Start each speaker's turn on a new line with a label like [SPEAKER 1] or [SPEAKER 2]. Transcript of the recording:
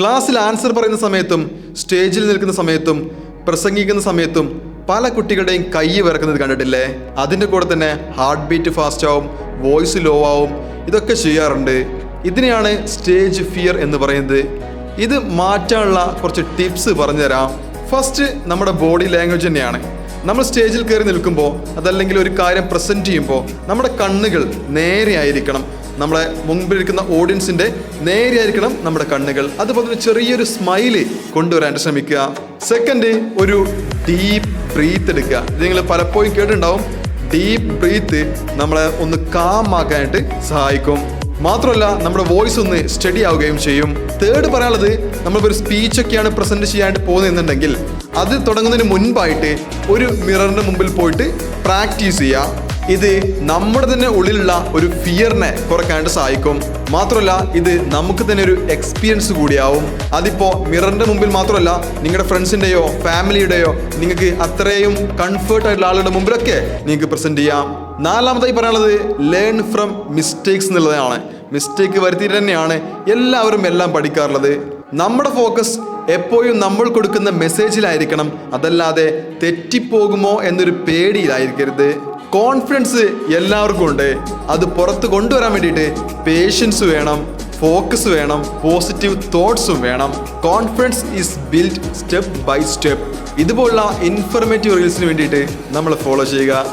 [SPEAKER 1] ക്ലാസ്സിൽ ആൻസർ പറയുന്ന സമയത്തും സ്റ്റേജിൽ നിൽക്കുന്ന സമയത്തും പ്രസംഗിക്കുന്ന സമയത്തും പല കുട്ടികളുടെയും കൈ വിറക്കുന്നത് കണ്ടിട്ടില്ലേ? അതിൻ്റെ കൂടെ തന്നെ ഹാർട്ട് ബീറ്റ് ഫാസ്റ്റ് ആവും, വോയിസ് ലോ ആവും. ഇതൊക്കെ ചെയ്യാറുണ്ട്. ഇതിനെയാണ് സ്റ്റേജ് ഫിയർ എന്ന് പറയുന്നത്. ഇത് മാറ്റാനുള്ള കുറച്ച് ടിപ്സ് പറഞ്ഞുതരാം. ഫസ്റ്റ് നമ്മുടെ ബോഡി ലാംഗ്വേജ് തന്നെയാണ്. നമ്മൾ സ്റ്റേജിൽ കയറി നിൽക്കുമ്പോൾ അതല്ലെങ്കിൽ ഒരു കാര്യം പ്രസൻറ്റ് ചെയ്യുമ്പോൾ നമ്മുടെ കണ്ണുകൾ നേരെ ആയിരിക്കണം. നമ്മളെ മുമ്പിലിരിക്കുന്ന ഓഡിയൻസിൻ്റെ നേരെയായിരിക്കണം നമ്മുടെ കണ്ണുകൾ. അതുപോലെ തന്നെ ചെറിയൊരു സ്മൈല് കൊണ്ടുവരാൻ ശ്രമിക്കുക. സെക്കൻഡ്, ഒരു ഡീപ്പ് ബ്രീത്ത് എടുക്കുക. ഇത് നിങ്ങൾ പലപ്പോഴും കേട്ടിട്ടുണ്ടാവും. ഡീപ്പ് ബ്രീത്ത് നമ്മളെ ഒന്ന് കാമാക്കാനായിട്ട് സഹായിക്കും. മാത്രമല്ല നമ്മുടെ വോയിസ് ഒന്ന് സ്റ്റഡി ആവുകയും ചെയ്യും. തേർഡ് പറയാനുള്ളത്, നമ്മളിപ്പോൾ ഒരു സ്പീച്ചൊക്കെയാണ് പ്രസൻറ്റ് ചെയ്യാനായിട്ട് പോകുന്നുണ്ടെങ്കിൽ അത് തുടങ്ങുന്നതിന് മുൻപായിട്ട് ഒരു മിററിൻ്റെ മുമ്പിൽ പോയിട്ട് പ്രാക്ടീസ് ചെയ്യുക. ഇത് നമ്മുടെ തന്നെ ഉള്ളിലുള്ള ഒരു ഫിയറിനെ കുറയ്ക്കാനായിട്ട് സഹായിക്കും. മാത്രമല്ല ഇത് നമുക്ക് തന്നെ ഒരു എക്സ്പീരിയൻസ് കൂടിയാവും. അതിപ്പോൾ മിററിൻ്റെ മുമ്പിൽ മാത്രമല്ല, നിങ്ങളുടെ ഫ്രണ്ട്സിൻ്റെയോ ഫാമിലിയുടെയോ നിങ്ങൾക്ക് അത്രയും കംഫർട്ടായിട്ടുള്ള ആളുകളുടെ മുമ്പിലൊക്കെ നിങ്ങൾക്ക് പ്രസൻറ്റ് ചെയ്യാം. നാലാമതായി പറയാനുള്ളത്, ലേൺ ഫ്രം മിസ്റ്റേക്സ് എന്നുള്ളതാണ്. മിസ്റ്റേക്ക് വരുത്തിയിട്ട് തന്നെയാണ് എല്ലാവരും എല്ലാം പഠിക്കാറുള്ളത്. നമ്മുടെ ഫോക്കസ് എപ്പോഴും നമ്മൾ കൊടുക്കുന്ന മെസ്സേജിലായിരിക്കണം, അതല്ലാതെ തെറ്റിപ്പോകുമോ എന്നൊരു പേടിയിലായിരിക്കരുത്. കോൺഫിഡൻസ് എല്ലാവർക്കും ഉണ്ട്. അത് പുറത്ത് കൊണ്ടുവരാൻ വേണ്ടിയിട്ട് പേഷ്യൻസ് വേണം, ഫോക്കസ് വേണം, പോസിറ്റീവ് തോട്ട്സും വേണം. Confidence is build step by step. ഇതുപോലുള്ള ഇൻഫർമേറ്റീവ് റീൽസിന് വേണ്ടിയിട്ട് നമ്മൾ ഫോളോ ചെയ്യുക.